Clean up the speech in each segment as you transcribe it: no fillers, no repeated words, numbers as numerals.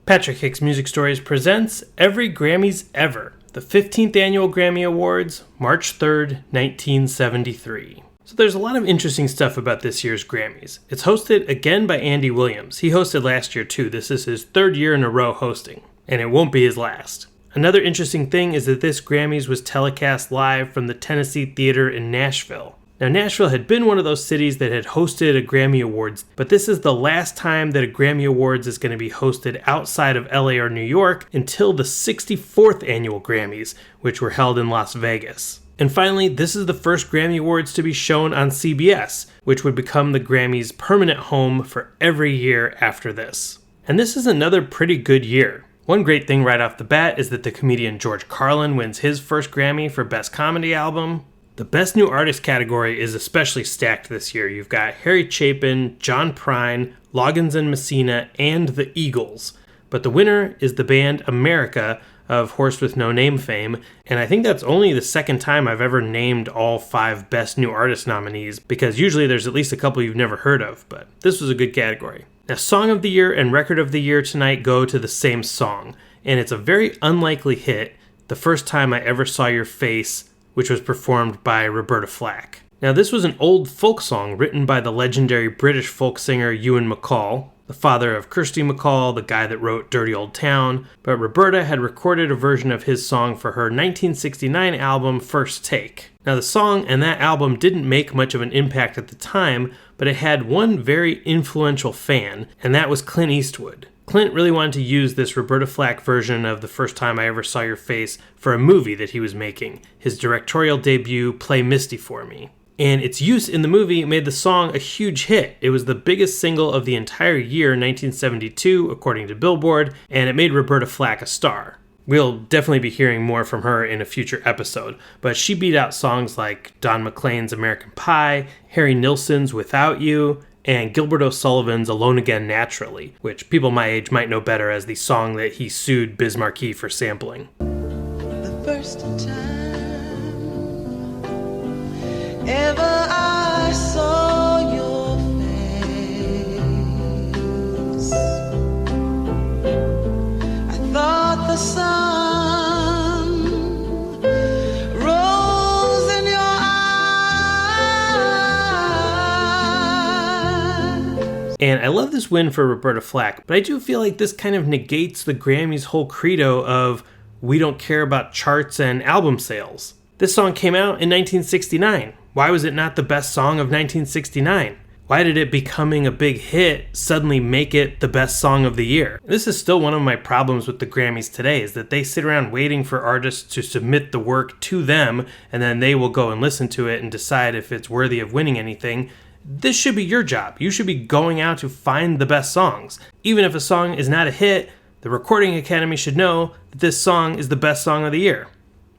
Patrick Hicks Music Stories presents Every Grammys Ever, the 15th Annual Grammy Awards, March 3rd, 1973. So there's a lot of interesting stuff about this year's Grammys. It's hosted again by Andy Williams. He hosted last year too. This is his third year in a row hosting, and it won't be his last. Another interesting thing is that this Grammys was telecast live from the Tennessee Theater in Nashville. Now, Nashville had been one of those cities that had hosted a Grammy Awards, but this is the last time that a Grammy Awards is going to be hosted outside of LA or New York until the 64th Annual Grammys, which were held in Las Vegas. And finally, this is the first Grammy Awards to be shown on CBS, which would become the Grammys' permanent home for every year after this. And this is another pretty good year. One great thing right off the bat is that the comedian George Carlin wins his first Grammy for Best Comedy Album. The Best New Artist category is especially stacked this year. You've got Harry Chapin, John Prine, Loggins and Messina, and the Eagles. But the winner is the band America of Horse with No Name fame, and I think that's only the second time I've ever named all 5 Best New Artist nominees, because usually there's at least a couple you've never heard of, but this was a good category. Now, Song of the Year and Record of the Year tonight go to the same song, and it's a very unlikely hit, The First Time I Ever Saw Your Face, which was performed by Roberta Flack. Now, this was an old folk song written by the legendary British folk singer Ewan MacColl, the father of Kirsty MacColl, the guy that wrote Dirty Old Town, but Roberta had recorded a version of his song for her 1969 album First Take. Now, the song and that album didn't make much of an impact at the time, but it had one very influential fan, and that was Clint Eastwood. Clint really wanted to use this Roberta Flack version of The First Time I Ever Saw Your Face for a movie that he was making, his directorial debut, Play Misty for Me. And its use in the movie made the song a huge hit. It was the biggest single of the entire year, 1972, according to Billboard, and it made Roberta Flack a star. We'll definitely be hearing more from her in a future episode, but she beat out songs like Don McLean's American Pie, Harry Nilsson's Without You, and Gilbert O'Sullivan's Alone Again Naturally, which people my age might know better as the song that he sued Biz Markie for sampling. The first time ever I saw your face, I thought the sun rose in your eyes. And I love this win for Roberta Flack, but I do feel like this kind of negates the Grammys' whole credo of we don't care about charts and album sales. This song came out in 1969. Why was it not the best song of 1969? Why did it becoming a big hit suddenly make it the best song of the year? This is still one of my problems with the Grammys today, is that they sit around waiting for artists to submit the work to them, and then they will go and listen to it and decide if it's worthy of winning anything. This should be your job. You should be going out to find the best songs. Even if a song is not a hit, the Recording Academy should know that this song is the best song of the year.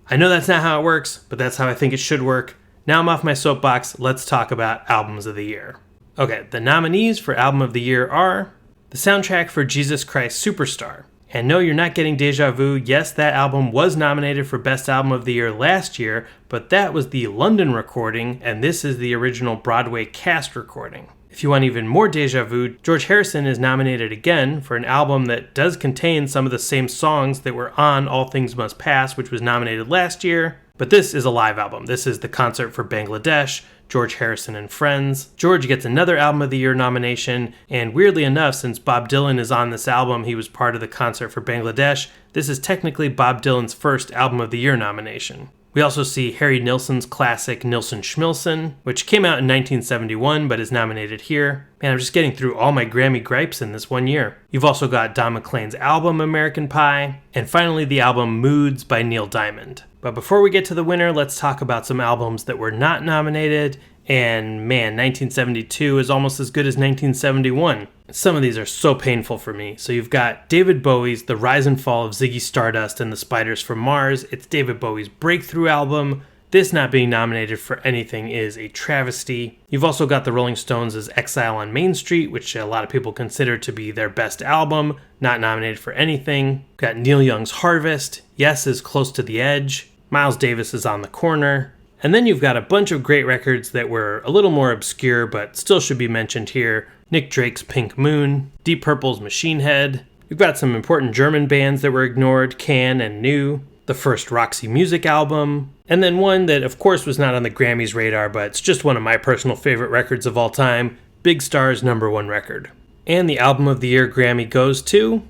I know that's not how it works, but that's how I think it should work. Now I'm off my soapbox, let's talk about albums of the year. Okay, the nominees for album of the year are the soundtrack for Jesus Christ Superstar. And no, you're not getting Deja Vu. Yes, that album was nominated for Best Album of the Year last year, but that was the London recording, and this is the original Broadway cast recording. If you want even more Deja Vu, George Harrison is nominated again for an album that does contain some of the same songs that were on All Things Must Pass, which was nominated last year. But this is a live album. This is the Concert for Bangladesh, George Harrison and Friends. George gets another Album of the Year nomination, and weirdly enough, since Bob Dylan is on this album, he was part of the Concert for Bangladesh, this is technically Bob Dylan's first Album of the Year nomination. We also see Harry Nilsson's classic Nilsson Schmilsson, which came out in 1971 but is nominated here. Man, I'm just getting through all my Grammy gripes in this one year. You've also got Don McLean's album American Pie, and finally the album Moods by Neil Diamond. But before we get to the winner, let's talk about some albums that were not nominated, and man, 1972 is almost as good as 1971. Some of these are so painful for me. So you've got David Bowie's The Rise and Fall of Ziggy Stardust and the Spiders from Mars. It's David Bowie's breakthrough album. This not being nominated for anything is a travesty. You've also got the Rolling Stones' Exile on Main Street, which a lot of people consider to be their best album, not nominated for anything. You've got Neil Young's Harvest. Yes is Close to the Edge. Miles Davis is On the Corner. And then you've got a bunch of great records that were a little more obscure but still should be mentioned here. Nick Drake's Pink Moon, Deep Purple's Machine Head, We've got some important German bands that were ignored, Can and New, the first Roxy Music album, and then one that of course was not on the Grammys radar, but it's just one of my personal favorite records of all time, Big Star's #1 record. And the Album of the Year Grammy goes to...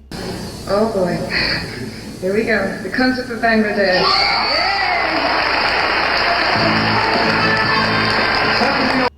Oh boy. Here we go. The Concert for Bangladesh.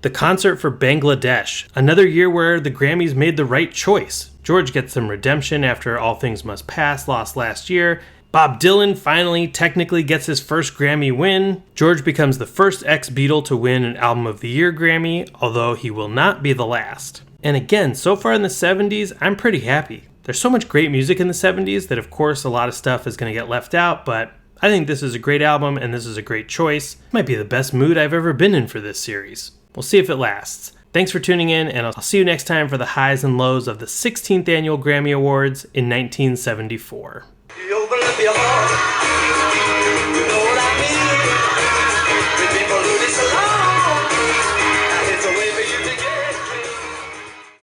The Concert for Bangladesh. Another year where the Grammys made the right choice. George gets some redemption after All Things Must Pass lost last year. Bob Dylan finally technically gets his first Grammy win. George becomes the first ex-Beatle to win an Album of the Year Grammy, although he will not be the last. And again, so far in the 70s, I'm pretty happy. There's so much great music in the 70s that of course a lot of stuff is going to get left out, but I think this is a great album and this is a great choice. It might be the best mood I've ever been in for this series. We'll see if it lasts. Thanks for tuning in, and I'll see you next time for the highs and lows of the 16th Annual Grammy Awards in 1974.